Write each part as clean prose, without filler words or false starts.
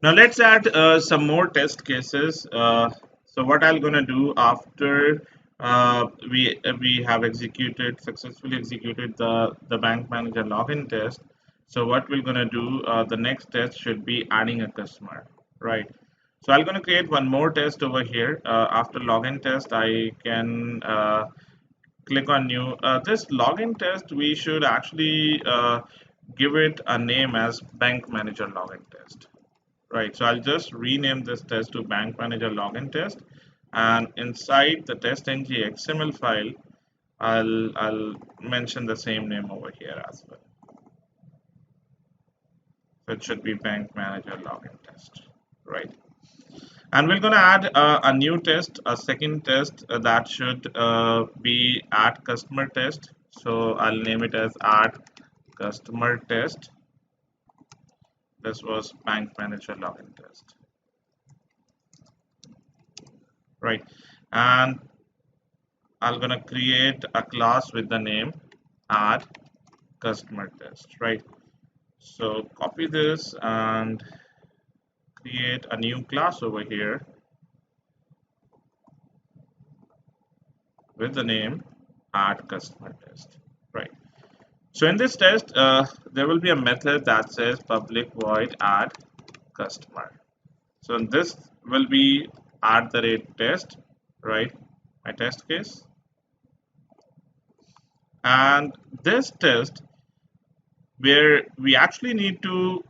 Now let's add some more test cases. So what I'm gonna do after we have executed successfully executed the bank manager login test. So what we're gonna do, the next test should be adding a customer, right? So I'm gonna create one more test over here. After login test, I can click on new. This login test, we should actually give it a name as bank manager login test. Right, so I'll just rename this test to Bank Manager Login Test, and inside the test.ng XML file, I'll mention the same name over here as well. So it should be Bank Manager Login Test, right? And we're gonna add a new test, a second test that should be add customer test. So I'll name it as add customer test. This was Bank Manager Login Test, right? And I'm gonna create a class with the name add customer test, right? So copy this and create a new class over here with the name add customer test, right? So in this test, there will be a method that says public void add customer. So this will be add the rate test, right? My test case, and this test where we actually need to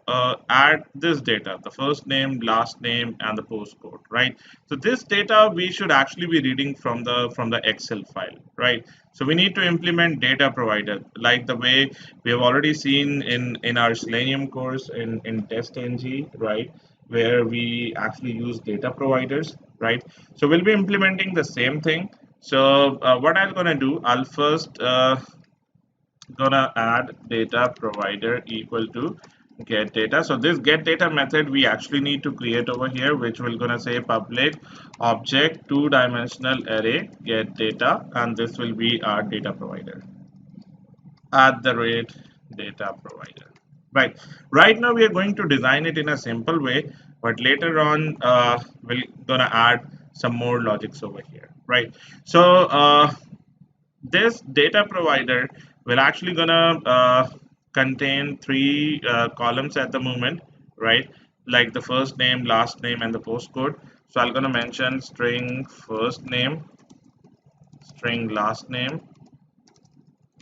add this data, the first name, last name, and the postcode, right? So this data we should actually be reading from the Excel file, right? So we need to implement data provider like the way we have already seen in our Selenium course in test.ng, right? Where we actually use data providers, right? So we'll be implementing the same thing. So what I'm gonna do, I'll first gonna add data provider equal to get data. So this get data method we actually need to create over here, which will gonna say public object two-dimensional array get data, and this will be our data provider at the rate data provider. Right now we are going to design it in a simple way, but later on we're gonna add some more logics over here, right? So this data provider will actually gonna contain three columns at the moment, right? Like the first name, last name, and the postcode. So I'm gonna mention string first name, string last name,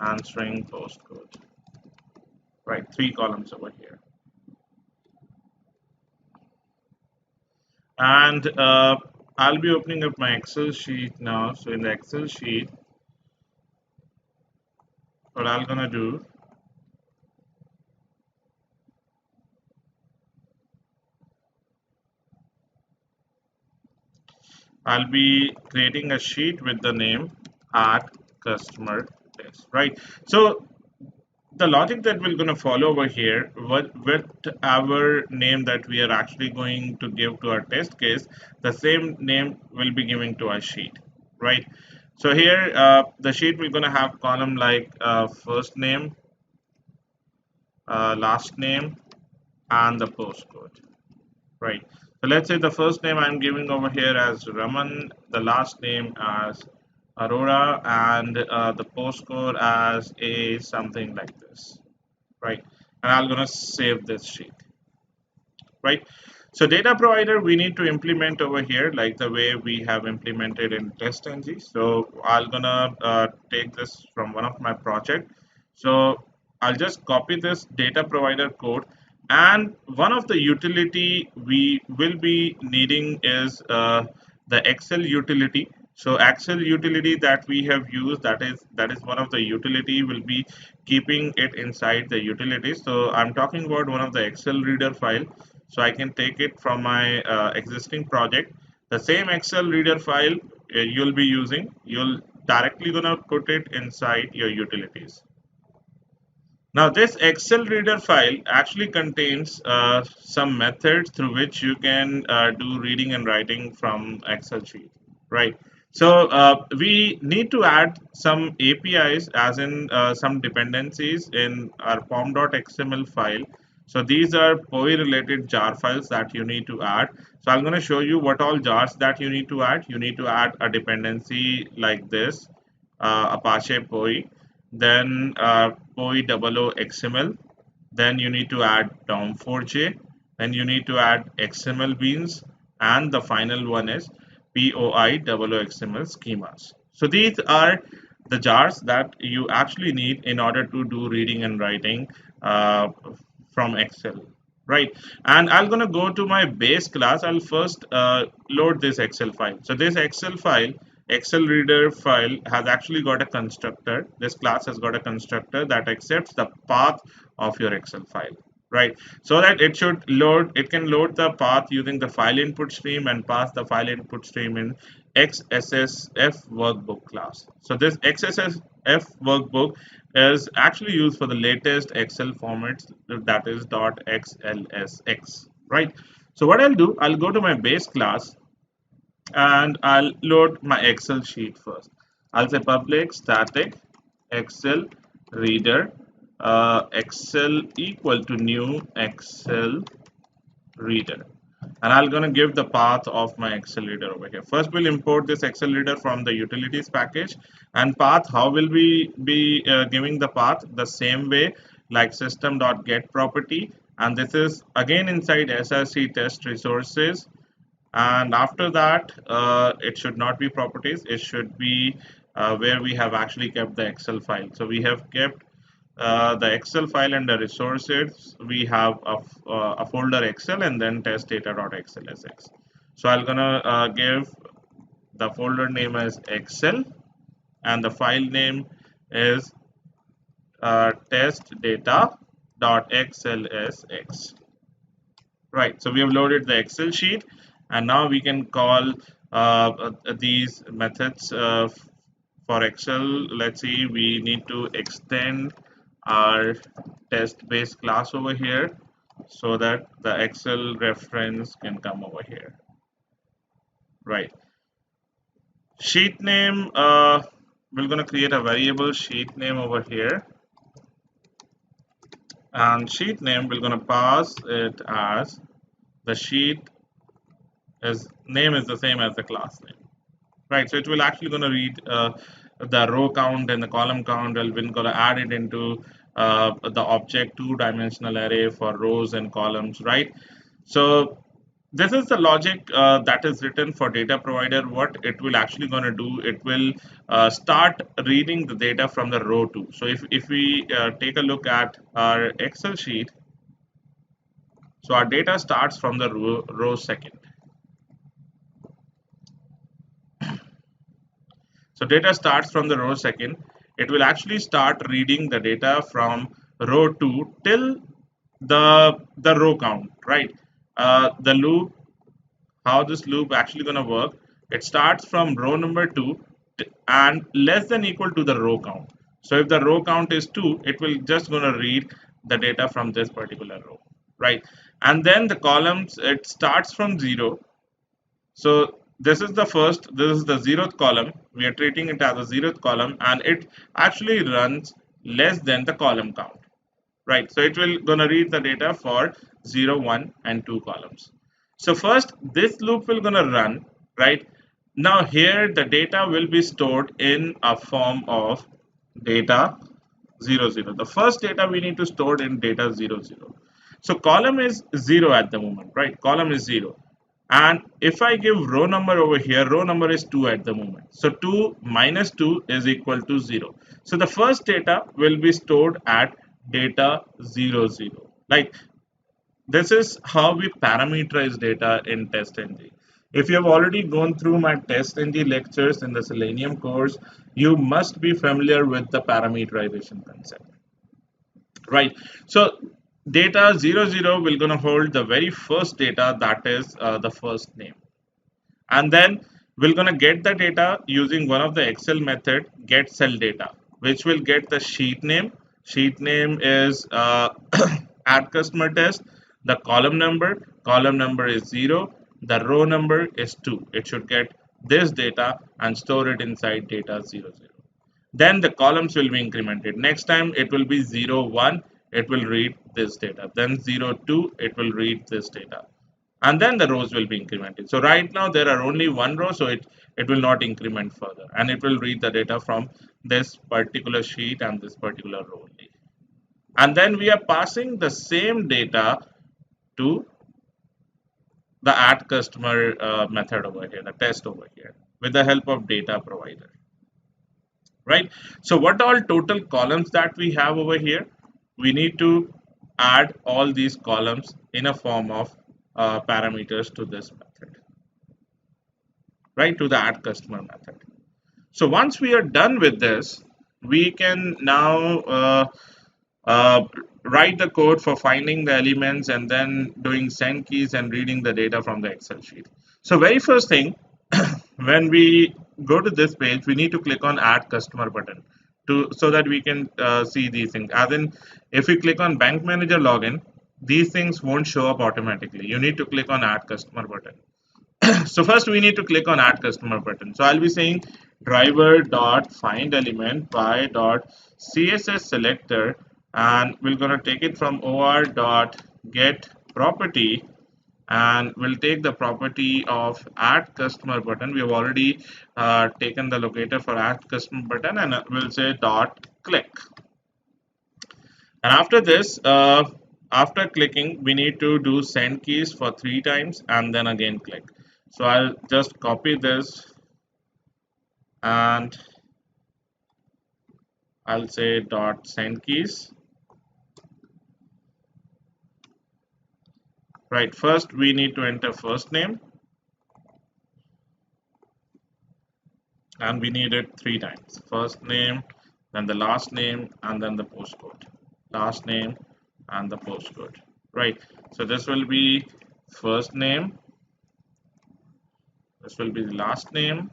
and string postcode, right? Three columns over here. And I'll be opening up my Excel sheet now. So in the Excel sheet, what I'm gonna do, I'll be creating a sheet with the name add customer test, right? So the logic that we're going to follow over here, whatever name that we are actually going to give to our test case, the same name will be given to our sheet, right? So here, the sheet we're going to have column like first name, last name, and the postcode, right? So let's say the first name I'm giving over here as Raman, the last name as Aurora, and the postcode as a something like this, right? And I'm gonna save this sheet, right? So data provider we need to implement over here like the way we have implemented in test.ng. So I'm gonna take this from one of my project. So I'll just copy this data provider code, and one of the utility we will be needing is the Excel utility. So Excel utility that we have used, that is one of the utility will be keeping it inside the utility. So I'm talking about one of the Excel reader file. So I can take it from my existing project. The same Excel reader file you'll be using, you'll directly gonna put it inside your utilities. Now this Excel reader file actually contains some methods through which you can do reading and writing from Excel sheet, right? So we need to add some APIs as in some dependencies in our pom.xml file. So these are POI related jar files that you need to add. So I'm going to show you what all jars that you need to add. You need to add a dependency like this, Apache POI, then POI XML, then you need to add DOM4j, then you need to add XML beans, and the final one is POI XML schemas. So these are the jars that you actually need in order to do reading and writing uh, from Excel, right? And I'm gonna go to my base class. I'll first load this Excel file. So this Excel file, Excel reader file, has actually got a constructor. This class has got a constructor that accepts the path of your Excel file, right? So that it should load, it can load the path using the file input stream and pass the file input stream in XSSF workbook class. So this XSSF workbook is actually used for the latest Excel formats, that is .xlsx, right? So what I'll do, I'll go to my base class and I'll load my Excel sheet first. I'll say public static Excel reader Excel equal to new Excel reader, and I'm going to give the path of my Excel reader over here. First we'll import this Excel reader from the utilities package, and path, how will we be giving the path? The same way like system.get property, and this is again inside SRC test resources, and after that it should not be properties, it should be where we have actually kept the Excel file. So we have kept the Excel file and the resources. We have a folder Excel and then test data.xlsx. So I'm gonna give the folder name as Excel and the file name is test data.xlsx. Right, so we have loaded the Excel sheet, and now we can call these methods for Excel. Let's see, we need to extend our test base class over here so that the Excel reference can come over here. Right, sheet name, we're going to create a variable sheet name over here, and sheet name we're going to pass it as the sheet is name is the same as the class name, right? So it will actually going to read the row count and the column count, and we're going to add it into the object two-dimensional array for rows and columns, right? So this is the logic that is written for data provider. What it will actually going to do, it will start reading the data from the row 2. So if we take a look at our Excel sheet, so our data starts from the row second. So data starts from the row second. It will actually start reading the data from row 2 till the row count, right? The loop, how this loop actually going to work, it starts from row number 2 and less than equal to the row count. So if the row count is 2, it will just going to read the data from this particular row, right? And then the columns, it starts from 0. So this is the first, this is the 0th column. We are treating it as a 0th column, and it actually runs less than the column count, right? So it will gonna read the data for 0, 1 and 2 columns. So first this loop will gonna run, right? Now here the data will be stored in a form of data 0, 0. The first data we need to store in data 0, 0. So column is 0 at the moment, right? Column is 0. And if I give row number over here, row number is 2 at the moment. So 2 minus 2 is equal to 0. So the first data will be stored at data 0, 0. Like this is how we parameterize data in TestNG. If you have already gone through my TestNG lectures in the Selenium course, you must be familiar with the parameterization concept, right? So data 0, 0 will gonna hold the very first data, that is the first name, and then we're gonna get the data using one of the Excel method, get cell data, which will get the sheet name. Sheet name is add customer test, the column number is 0, the row number is 2. It should get this data and store it inside data 0, 0. Then the columns will be incremented. Next time it will be 0, 1, it will read this data. Then 02, it will read this data. And then the rows will be incremented. So right now there are only one row, so it will not increment further. And it will read the data from this particular sheet and this particular row only. And then we are passing the same data to the add customer method over here, the test over here, with the help of data provider, right? So what all total columns that we have over here, we need to add all these columns in a form of parameters to this method, right, to the add customer method. So once we are done with this, we can now uh, write the code for finding the elements and then doing send keys and reading the data from the Excel sheet. So very first thing, when we go to this page, we need to click on add customer button to so that we can see these things. As in, if we click on bank manager login, these things won't show up automatically. You need to click on add customer button. So first we need to click on add customer button. So I'll be saying driver dot find element by dot css selector, and we're going to take it from or dot get property, and we'll take the property of add customer button. We have already taken the locator for add customer button, and we'll say dot click. And after this, after clicking, we need to do send keys for 3 times and then again click. So I'll just copy this and I'll say dot send keys. Right, first we need to enter first name and we need it 3 times. First name, then the last name, and then the postcode. Last name and the postcode. Right, so this will be first name, this will be the last name,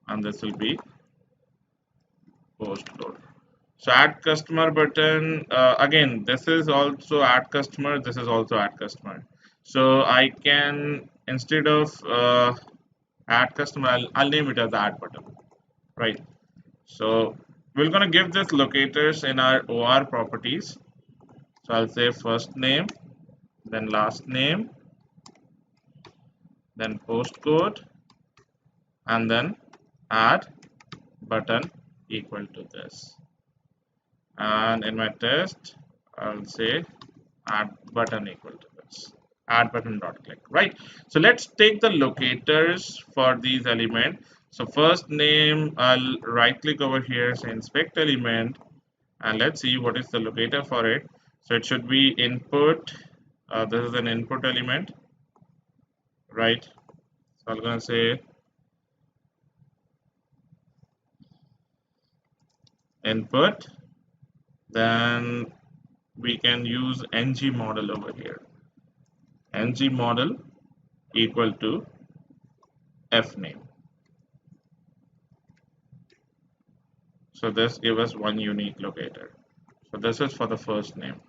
and this will be postcode. So add customer button, again, this is also add customer, this is also add customer. So I can, instead of add customer, I'll name it as add button, right? So we're going to give this locators in our OR properties. So I'll say first name, then last name, then postcode, and then add button equal to this. And in my test, I'll say add button equal to this. Add button dot click, right? So let's take the locators for these elements. So first name, I'll right click over here, say inspect element, and let's see what is the locator for it. So it should be input. This is an input element, right? So I'm gonna say input. Then we can use ng model over here. Ng model equal to f name. So this gives us one unique locator. So this is for the first name,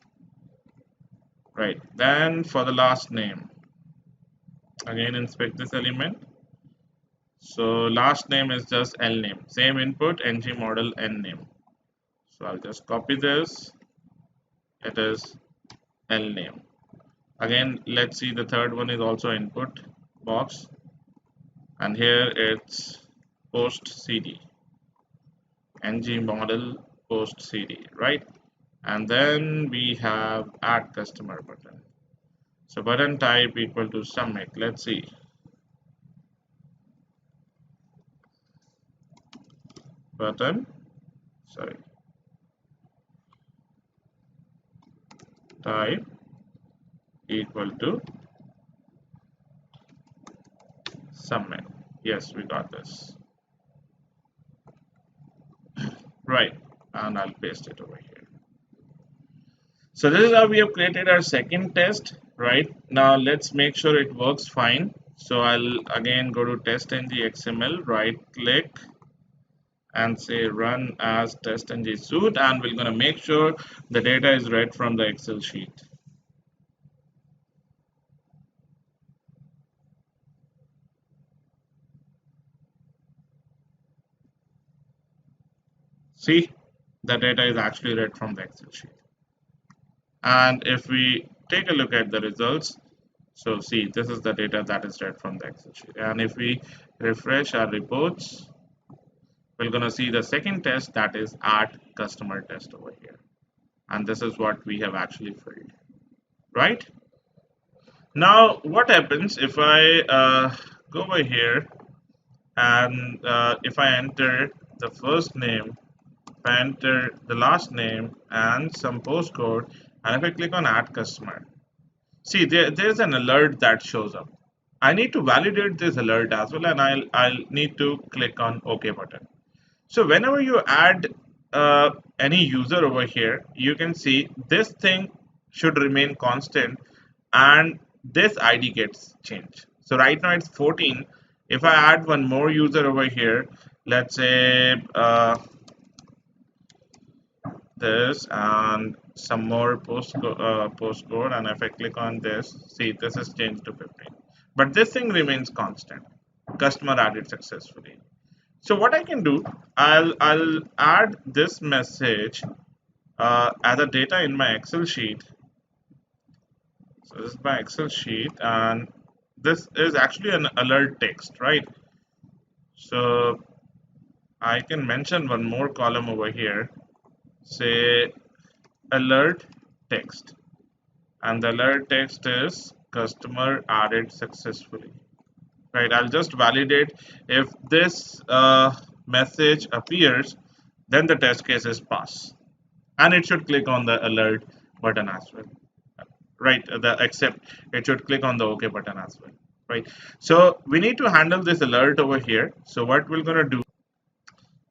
right? Then for the last name, again inspect this element. So last name is just L name, same input, ng model N name. So I'll just copy this. It is L name. Again, let's see, the third one is also input box, and here it's post CD, ng model post CD, right? And then we have add customer button. So button type equal to submit. Let's see. Button, sorry, type equal to submit. Yes, we got this. Right, and I'll paste it over here. So this is how we have created our second test, right? Now let's make sure it works fine. So I'll again go to test.ng.xml, right click and say run as test.ng suite, and we're going to make sure the data is read from the Excel sheet. See, the data is actually read from the Excel sheet. And if we take a look at the results, so see, this is the data that is read from the Excel sheet. And if we refresh our reports, we're going to see the second test, that is add customer test over here. And this is what we have actually filled, right? Now, what happens if I go over here and if I enter the first name, if I enter the last name and some postcode, and if I click on add customer, see, there's an alert that shows up. I need to validate this alert as well, and I'll need to click on OK button. So whenever you add any user over here, you can see this thing should remain constant, and this ID gets changed. So right now it's 14. If I add one more user over here, let's say this and some more postcode, and if I click on this, see, this is changed to 15, but this thing remains constant. Customer added successfully. So what I can do, I'll add this message as a data in my Excel sheet. So this is my Excel sheet, and this is actually an alert text, right? So I can mention one more column over here, say alert text, and the alert text is customer added successfully, right? I'll just validate if this message appears, then the test case is pass, and it should click on the alert button as well, right? The accept, it should click on the OK button as well, right? So we need to handle this alert over here. So what we're gonna do,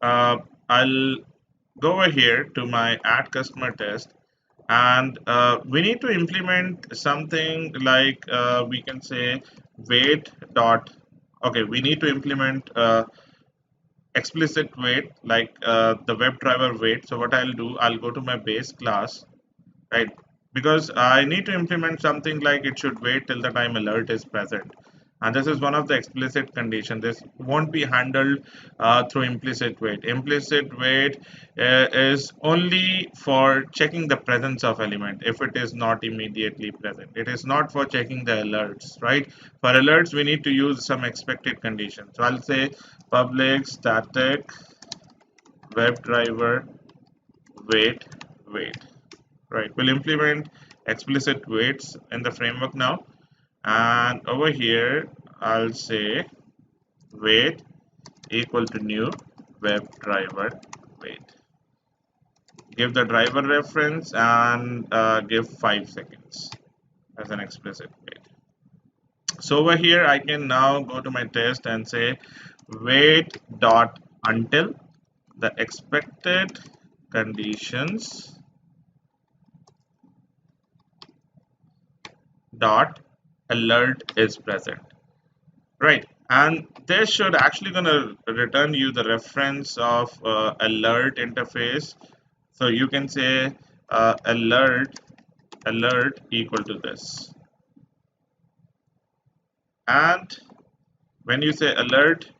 I'll go over here to my add customer test, and we need to implement something like we can say wait dot, okay, we need to implement explicit wait, like the WebDriver wait. So what I'll do, I'll go to my base class, right? Because I need to implement something like it should wait till the time alert is present. And this is one of the explicit condition. This won't be handled through implicit wait. Implicit wait is only for checking the presence of element if it is not immediately present. It is not for checking the alerts, right? For alerts, we need to use some expected condition. So I'll say public static WebDriver wait, right? We'll implement explicit waits in the framework now, and over here I'll say wait equal to new WebDriver wait. Give the driver reference and give 5 seconds as an explicit wait. So over here I can now go to my test and say wait dot until the expected conditions dot alert is present, right? And this should actually gonna return you the reference of alert interface. So you can say alert equal to this, and when you say alert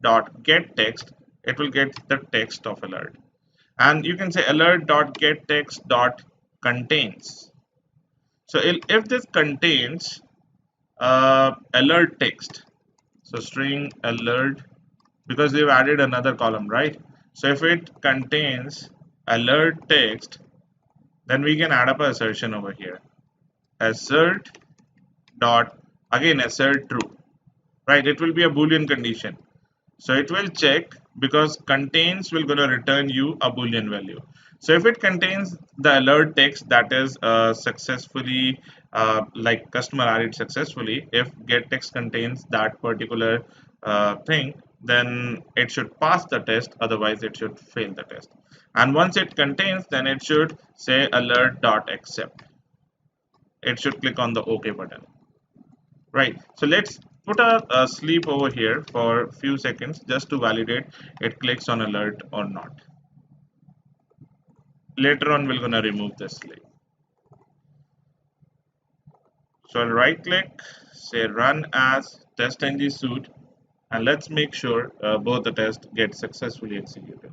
dot get text, it will get the text of alert. And you can say alert dot get text dot contains. So if this contains alert text, so string alert, because we've added another column, right? So if it contains alert text, then we can add up an assertion over here. Assert dot, again assert true, right? It will be a Boolean condition. So it will check, because contains will gonna return you a Boolean value. So if it contains the alert text, that is successfully like customer added successfully, if get text contains that particular thing, then it should pass the test, otherwise it should fail the test. And once it contains, then it should say alert dot accept. It should click on the OK button, right? So let's put a sleep over here for a few seconds just to validate it clicks on alert or not. Later on we're gonna remove this sleep. So I'll right click, say run as test ng suite, and let's make sure both the tests get successfully executed.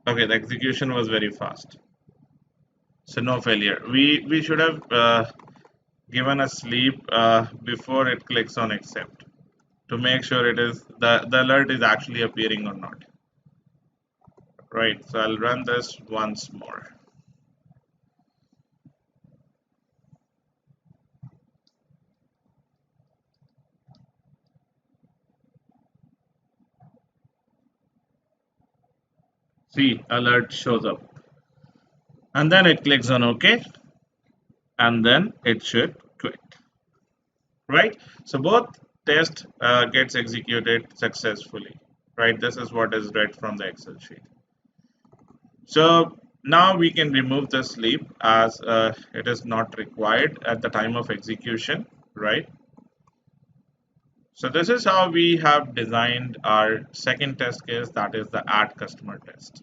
Okay, the execution was very fast. So no failure. We should have given a sleep before it clicks on accept to make sure it is the alert is actually appearing or not. Right. So I'll run this once more. See, alert shows up. And then it clicks on OK, and then it should quit. Right? So both test gets executed successfully. Right? This is what is read from the Excel sheet. So now we can remove the sleep as it is not required at the time of execution. Right? So this is how we have designed our second test case, that is the add customer test.